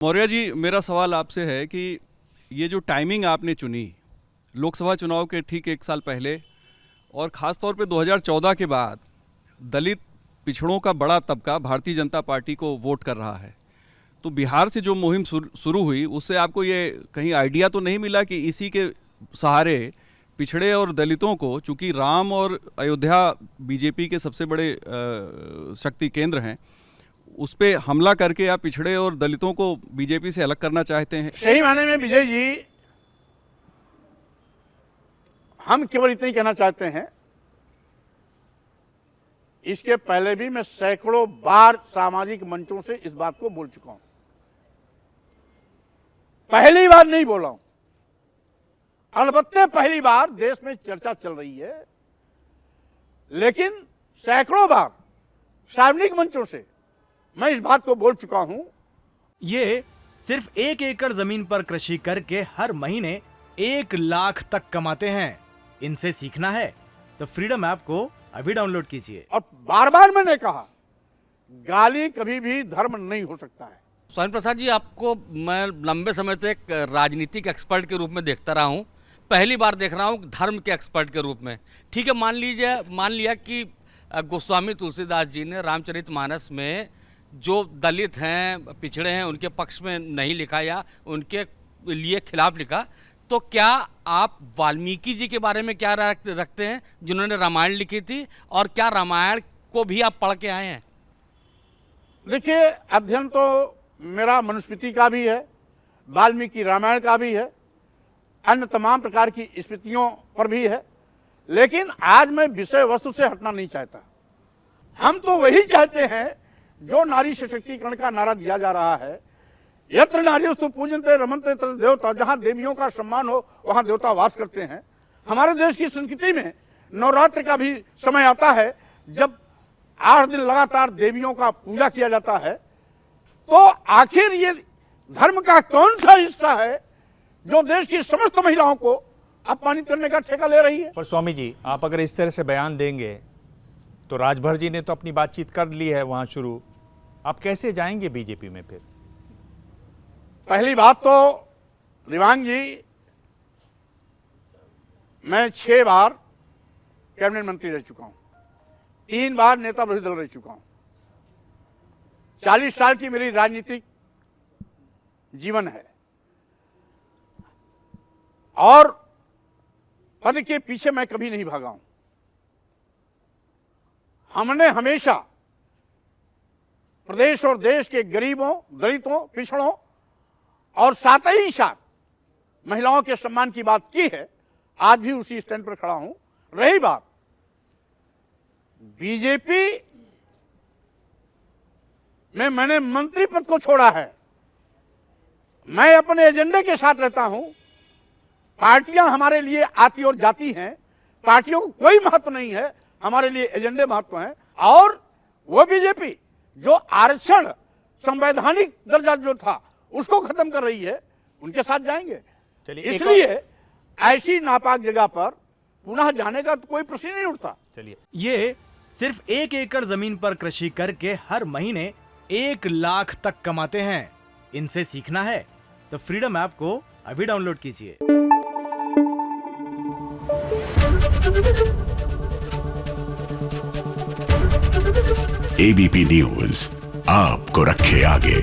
मौर्य जी, मेरा सवाल आपसे है कि ये जो टाइमिंग आपने चुनी लोकसभा चुनाव के ठीक एक साल पहले और ख़ास तौर पे 2014 के बाद दलित पिछड़ों का बड़ा तबका भारतीय जनता पार्टी को वोट कर रहा है, तो बिहार से जो मुहिम शुरू हुई उससे आपको ये कहीं आइडिया तो नहीं मिला कि इसी के सहारे पिछड़े और दलितों को, चूँकि राम और अयोध्या बीजेपी के सबसे बड़े शक्ति केंद्र हैं, उस पे हमला करके आप पिछड़े और दलितों को बीजेपी से अलग करना चाहते हैं? सही मायने में विजय जी, हम केवल इतना ही कहना चाहते हैं। इसके पहले भी मैं सैकड़ों बार सामाजिक मंचों से इस बात को बोल चुका हूं, पहली बार नहीं बोला हूं। अलबत्ते पहली बार देश में चर्चा चल रही है, लेकिन सैकड़ों बार सार्वजनिक मंचों से मैं इस बात को बोल चुका हूं। ये सिर्फ 1 एकड़ जमीन पर कृषि करके हर महीने 1 लाख तक कमाते हैं। इनसे सीखना है तो फ्रीडम ऐप को अभी डाउनलोड कीजिए। और बार बार मैंने कहा, गाली कभी भी धर्म नहीं हो सकता है। स्वामी प्रसाद जी, आपको मैं लंबे समय से एक राजनीतिक एक्सपर्ट के रूप में देखता रहा हूँ, पहली बार देख रहा हूँ धर्म के एक्सपर्ट के रूप में। ठीक है, मान लिया कि गोस्वामी तुलसीदास जी ने रामचरितमानस में जो दलित हैं, पिछड़े हैं, उनके पक्ष में नहीं लिखा या उनके लिए खिलाफ लिखा, तो क्या आप वाल्मीकि जी के बारे में क्या रखते हैं जिन्होंने रामायण लिखी थी, और क्या रामायण को भी आप पढ़ के आए हैं? देखिए, अध्ययन तो मेरा मनुस्मृति का भी है, वाल्मीकि रामायण का भी है, अन्य तमाम प्रकार की स्मृतियों पर भी है, लेकिन आज मैं विषय वस्तु से हटना नहीं चाहता। हम तो वही चाहते हैं जो नारी सशक्तिकरण का नारा दिया जा रहा है, यत्र नार्यस्तु पूजन्ते रमन्ते तत्र देवता, जहां देवियों का सम्मान हो वहां देवता वास करते हैं। हमारे देश की संस्कृति में नवरात्र का भी समय आता है जब 8 दिन लगातार देवियों का पूजा किया जाता है। तो आखिर ये धर्म का कौन सा हिस्सा है जो देश की समस्त महिलाओं को अपमानित करने का ठेका ले रही है? पर स्वामी जी, आप अगर इस तरह से बयान देंगे तो राजभर जी ने तो अपनी बातचीत कर ली है वहां शुरू, आप कैसे जाएंगे बीजेपी में फिर? पहली बात तो दिवांग जी, मैं 6 बार कैबिनेट मंत्री रह चुका हूं, 3 बार नेता विरोधी दल रह चुका हूं, 40 साल की मेरी राजनीतिक जीवन है, और पद के पीछे मैं कभी नहीं भागा हूं। हमने हमेशा प्रदेश और देश के गरीबों, दलितों, पिछड़ों और साथ ही साथ महिलाओं के सम्मान की बात की है। आज भी उसी स्टैंड पर खड़ा हूं। रही बात बीजेपी में, मैंने मंत्री पद को छोड़ा है, मैं अपने एजेंडे के साथ रहता हूं। पार्टियां हमारे लिए आती और जाती हैं, पार्टियों को कोई महत्व नहीं है, हमारे लिए एजेंडे महत्व हैं। और वो बीजेपी जो आरक्षण संवैधानिक दर्जा जो था उसको खत्म कर रही है, उनके साथ जाएंगे। इसलिए ऐसी नापाक जगह पर पुनः जाने का तो कोई प्रश्न नहीं उठता। चलिए, ये सिर्फ 1 एकड़ जमीन पर कृषि करके हर महीने 1 लाख तक कमाते हैं। इनसे सीखना है तो फ्रीडम ऐप को अभी डाउनलोड कीजिए। एबीपी न्यूज आपको रखे आगे।